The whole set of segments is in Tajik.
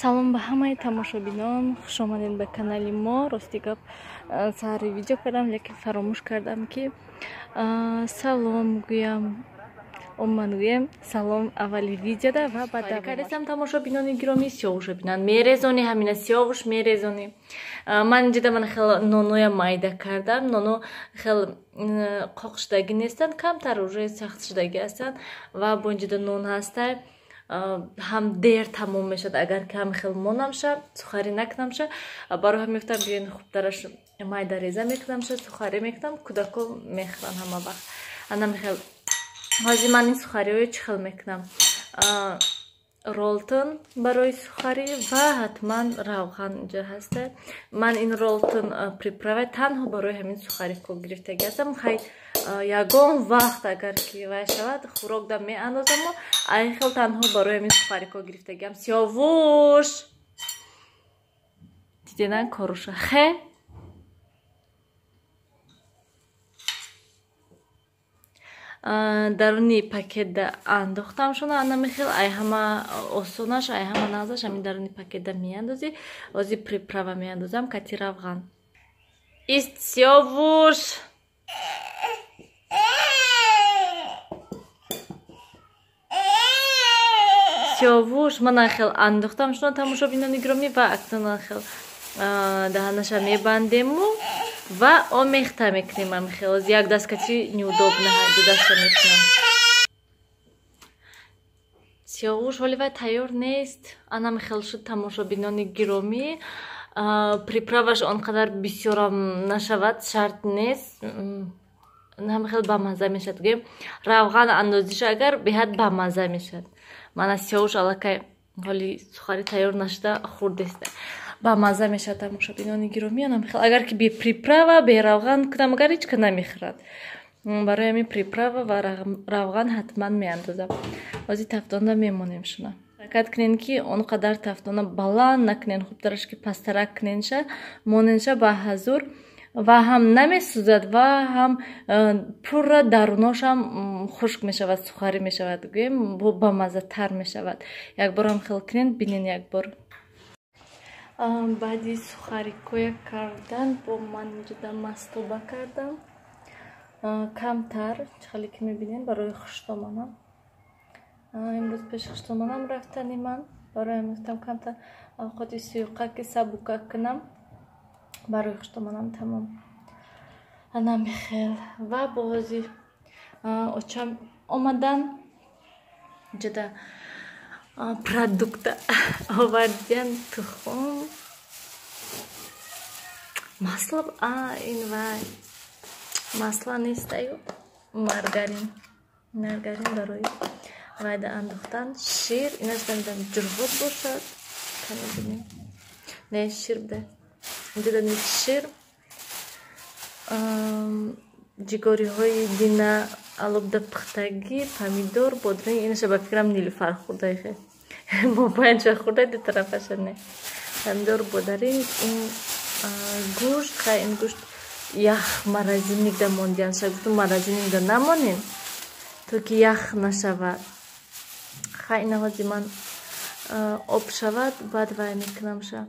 Салом ба ҳамаи тамошобинон, хуш омадед ба канали мо. Рости гап сари видео кардам, лекин фаромӯш кардам ки салом гӯям. Уман гӯем салом аввали видеода ва баъда кардесам тамошобинони гиромӣ сиёвуша бинанд. Мерезони ҳамина сиёвуш мерезони. Ман инҷода ман хел нонуя майда кардам. Нону хел қоқшдаги нестанд, камтар уже сахтшдаги ҳастанд ва бо инҷода нон ҳастай. Ҳам дер тамом мешад агар ки ҳам хел монамша сухарӣ накунамша барои ҳам мефтам биён хубтараш майда реза мекунамша сухарӣ мекунам кӯдако мехӯранд ҳама вақт ана мехел ҳозир ман ин сухариҳои чӣ хел мекунам ролтон барои сухарӣ ва ҳатман равған инҷо ҳаста ман ин ролтон приправа танҳо барои ҳамин сухарико гирифтаги ҳастам хай ягон вақт агар ки вай шавад хӯрок да меандозам ай хел танҳо барои ҳамин сухарико гирифтагиам сиёвуш диденан коруша хе даруни пакетда андохтамшона ана мехел ай ҳама осонаш ай ҳама назаш ҳамин даруни пакетда меандозӣ ҳозир приправа меандозам кати равған ист сиёвуш сиёвуш ман хел андохтам шуно тамошобинони гиромӣ ва акнун хел даҳанаша мебандему ва омехта мекунем амхел оз як дасткачи неудобна ду даста мекунам сиёвуш ҳоли вай тайёр нест ана мехел шуд тамошобинони гиромӣ приправаш он қадар бисёрам нашавад шарт нест намхел бамаза мешад гӯем равған андозиша агар беҳад бамаза мешад мана сиёвуш аллакай ҳоли сухари тайёр нашуда хурдеста бамаза мешад тамошобинони гиромӣ намхел агар ки бе приправа бе равған кунам агар ҳечка намехӯрад барои ҳамин приправа ва равған ҳатман меандозам ҳозир тафтонда мемонем шуна ҳаракат кунен ки он қадар тафтона баланд накунен хубтараш ки пастарак куненша моненша ба ҳазур ва ҳам намесӯзад ва ҳам пурра даруношам хушк мешавад сухарӣ мешавад гӯем бамазатар мешавад якборам хел кунен бинен якбор баъди сухарикоя кардан бо ман инҷода мастоба кардам камтар чхеле ки мебинен барои хуштоманам имрӯз пеши хуштоманам рафтани ман барои мефтам камтар авқоти суюқаки сабука кунам барои хуштоманам тамом ана мехел ва бози очам омадан инҷода продукта овардиан тухм масло ин вай масла нестаю маргарин барои вайда андохтан шир инаш дамидам ҷурвот бошад каме бинем не шир буда инҷода не шир ҷигориҳои дина алобда пухтагӣ помидор бодринг инаша ба фикрам нилуфар хӯрдай хе мо панҷа хӯрдай ду тарафаша не помидор бодаринг ин гӯшт хай ин гӯшт ях маразинникда мондианша гуфтум маразинникда намонем то ки ях нашавад хай ина ҳозир ман об шавад баъд вай мекунамша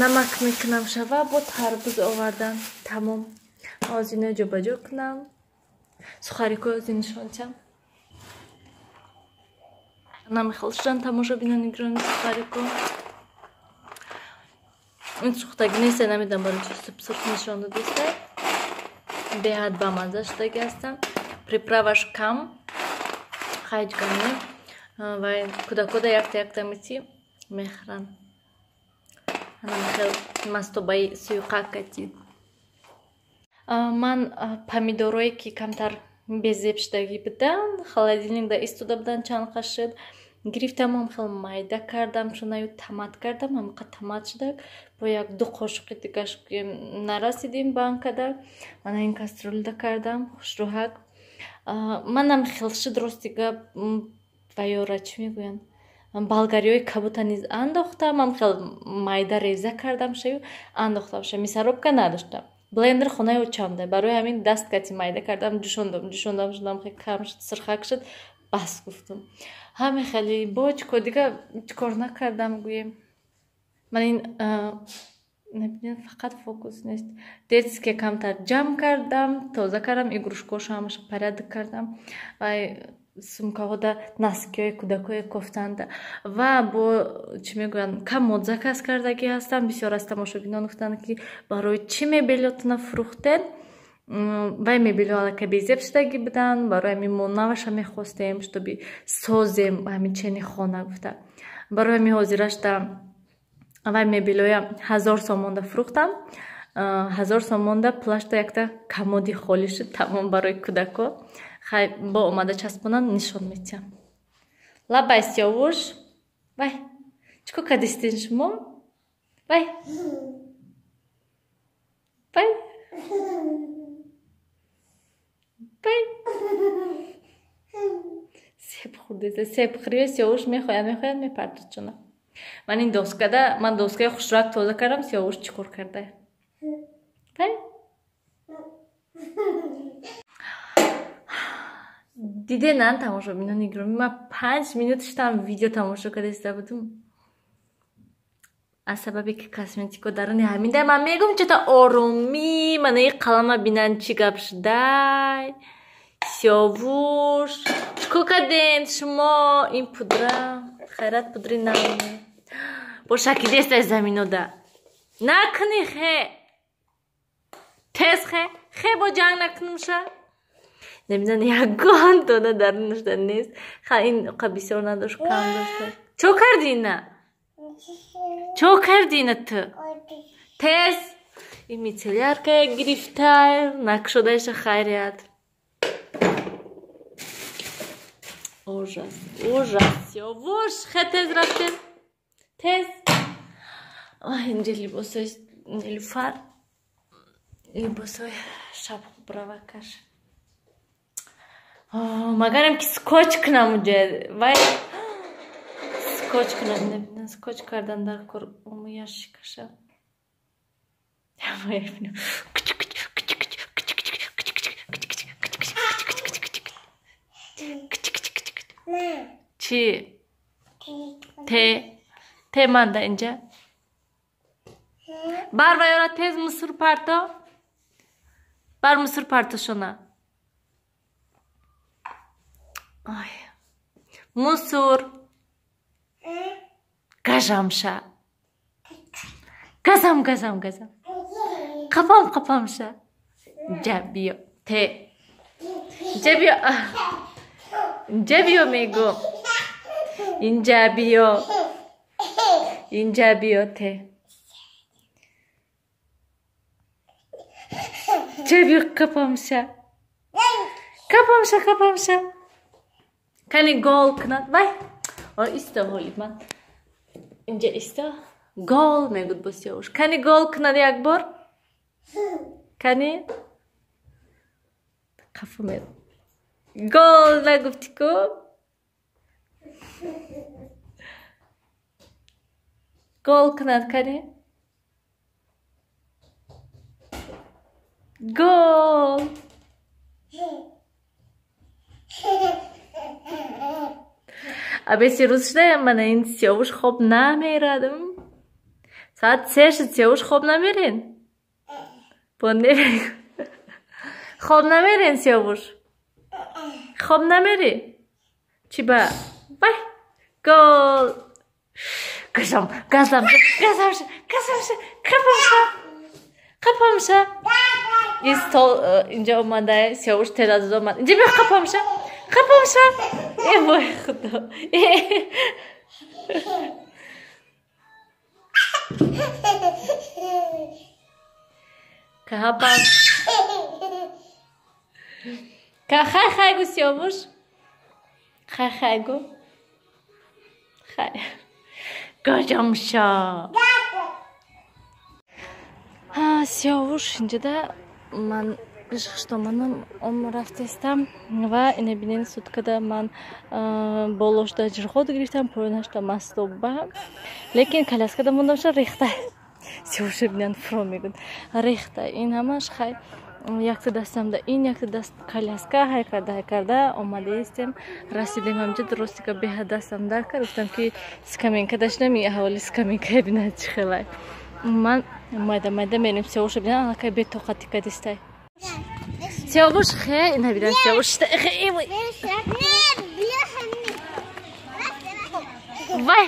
намак мекунамша ва бо тарбуз овардан тамом ҳозир ина ҷобаҷо кунам сухарико ҳозир нишончам намехел шудан тамошобинони гироми сухарико ин сухтаги нестай намедам барои чи суп нишон додестай беҳад бамаза шудаги ҳастам приправаш кам хайҷгане ва кӯдакода якта мити мехӯранд анамехел мастобаи суюқакати ман помидорое ки камтар безеб шудаги буданд холодильникда истода буданд чанд қашид гирифтам ҳам хел майда кардам шунаю томат кардам ҳамқа томат шудак бо як ду қошуқи дигаш нарасидим банкада мана ин каструлда кардам хушрӯҳак манам хел шуд рости гап вайёра чӣ мегӯянд болгариҳои кабута низ андохтам ҳам хел майда реза кардам шаю андохтамша мисаробка надоштам блендер хонаи очамда барои ҳамин дасткати майда кардам ҷӯшондам шудам кам шуд сирхак шуд бас гуфтум همه خیلی بچکو دیگه چکار نکردم گویم من این نبینید فقط فوکوس نیست دیست که کمتر جمع کردم تازه کردم ایگروشکوش همش پرد کردم و سумка ҳо да наскиҳои кӯдакои кофтанда ва бо чӣ мегӯянд кам модза кас кардагӣ ҳастам. бисёр аз тамошобинон гуфтанд ки барои чӣ мебелиётона фурӯхтед. вай мебелиҳо аллакай безеб шудагӣ буданд. барои ҳамин мо наваша мехостем штоби созем ҳамин чени хона гуфта. барои ҳамин ҳозирашда вай мебелиҳоя 1000 сом монда фурӯхтам. 1000 сом монда плашта якта камоди холӣ шуд тамом барои кӯдако. хай бо омада часпонан нишон метиҳам. Лабай Сёвуш. Вай. Чико кадистин шумо? Вай. Вай. Вай. Себ хурдезе. Себ хӯрие Сёвуш мехояд мепартад чуна. Ман ин доскада ман доскаи хушрак тоза кардам. Сёвуш чӣ кор карда? Вай. دیدن тамошобинони гиромӣ ман 5 минутиштам видео тамошо карда истода будам аз сабаби ки косметико даруни ҳаминда ман мегӯм чета оромӣ мана и қалама бинан чӣ гап шудай. Сёвуш чико карден шумо ин пудра хайрат пудри навме бо шакидестай заминода накни хе тез хе бо ҷанг накнумша نمیدونم یکان دونه درونش نیست. خیلی این بسیار نداشت کم داشته. چو کردی نه؟ چو کردی نه تو؟ تز این میتلیار که گرفتار نکشودهش خیریت. اوجاس یووش خیلی تز رفته. تز اینجا لباسای نیلوفر لباسای شب خوب روکش. مگرم که سکوچ کنم اونجا وای سکوچ کنم نبینم سکوچ کردن در کار امیش کشه وای بینم چی؟ ته مانده اینجا بار وایورا تز مصر پارتا بار مصر پارتا شونه Musur Gazamsha Gazam Kapamsha Jabio Te Jabio mego Injabio te Jabio kapamsha Kani gol knat vay o isto holik man inja isto gol megud bosyosh kani gol knat yak bor kani kafame gol naguftiko gol knat kani gol Абеси рӯзшда мана ин Сёвуш хоб намерадам. Саат 3 шуд Сёвуш хоб намерен? Бо намерен. Хоб намерен Сёвуш? Хоб намери? Чӣ ба? Вай! Гол! Газамша! Қапамша! Ин стол инҷа омада Сёвуш телазуд омад. Инҷа биё қапамша! Вой худо. Кахапам. Хай гу Сёвуш. Хай гу. Хай. Гажамша. Сёвуш инҷада ман что манам он рафтестам ва ина бинен суткада ман болошда ҷирхот гирифтам поёнашда мастоба лекин каляскада мондамша рехта Сёвуш бинен фро мегӯд рехта ин ҳамаш хай Як-то дастамда ин, як-то даст коляска, ҳай карда омадаистем. Расидем ҳамҷа дурустика беҳа дастам дар кард. Гуфтам ки скамейка дашдам, ин аҳволи скамейка бинад чӣ хелай. Ман майда мерем Сиёвуша бинам, аллакай бетоқатика дистай. Сиёвуш хе, ина бидан Сиёвуш хе, ивой. Вай,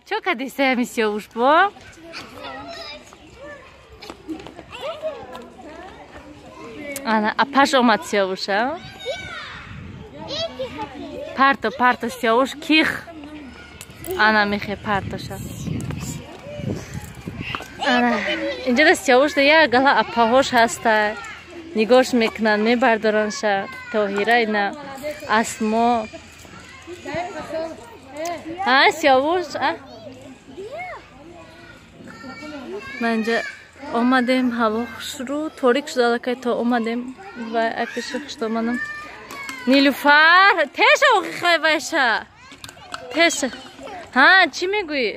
чё кадистай ами Сиёвуш бо? Ана, а паш омад Сиёвуша? Парто Сиёвуш ких. Ана мехе партоша. Ана, инҷа да Сиёвуш да як гала апаҳош ҳастай. Нигоҳш мекунанд, мебардоранша. Тоҳира ина Асмо. Сиёвуш, ман инҷа омадем, ҳаво хушрӯ, торик шуда аллакай то омадем. Вай, ай пеши хуштоманам. Нилуфар, теша оқиқай вайша. Теша. Чӣ мегӯӣ?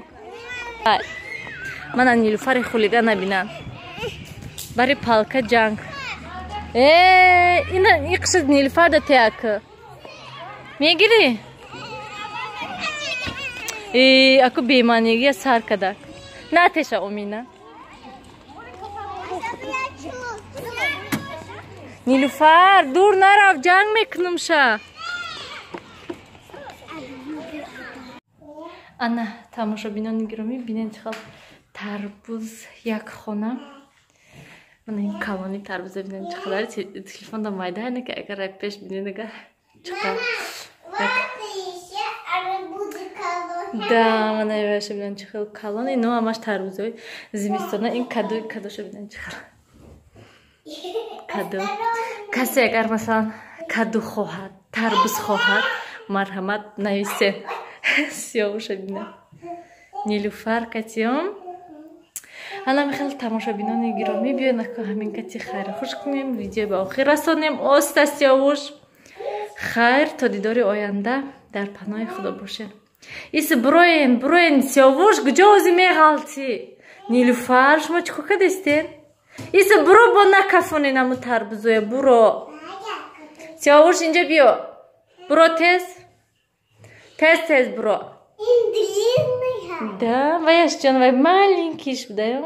Мана Нилуфари хулига набинам. Бари палка ҷанг. Ина иқшид Нилуфар да теак. Мегирӣ? Аку бемаънигия сар кадак. На теша Омина. Нилуфар, дур нарав, ҷанг мекунумша. Ана, тамошобинони гиромӣ, бинед чӣ хел тарбуз як хона. Мана ин калони тарбуза бинед чӣ хелар. Телефонда майда ина ки агар пеш бинед агар чӣ хел. Да, мана иваша бинед чӣ хел калон. Ино ҳамаш тарбузои зимистона. Ин кадошо бинед чӣ хел. Каду. Касе агар масалан каду хоҳад, тарбуз хоҳад, марҳамат нависен. Сиёвуша бинед. Нилуфар катиём. ҳана мехел тамошобинони гиромӣ, биёед ҳамин кати хайру хуш кунем, видео ба охир расонем. Оста Сиёвуш. Хайр, то дидори оянда дар паноҳи худо бошед. Иса буроен Сиёвуш, куҷо ози меғалти? Нилуфар, шумо чӣ кадистен? Иса буро бо накафонен аму тарбузоя, буро. Сиёвуш инҷа биё. Буро тез. Тез буро. Да, ваяшҷон, вай маленькиш будаё.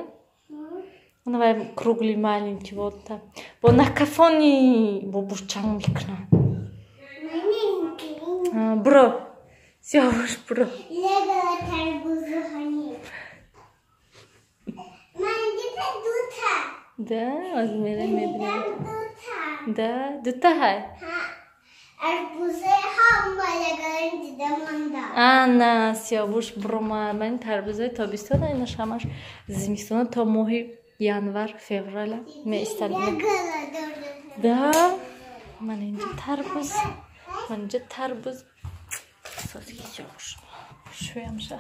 Ана вай кругли маленький вот там. Бо накафони бобуш чанг мекунам. Буро. Сиёвуш буро. Да, аз мерем мебинем. Да, дута ҳай. Ана Сиёвуш буро ман тарбузои тобистона, инаш ҳамаш зимистона то моҳи январ, феврала меисталем. Да, ман инҷа тарбуз. Созги Сиёвуш. Шӯямша.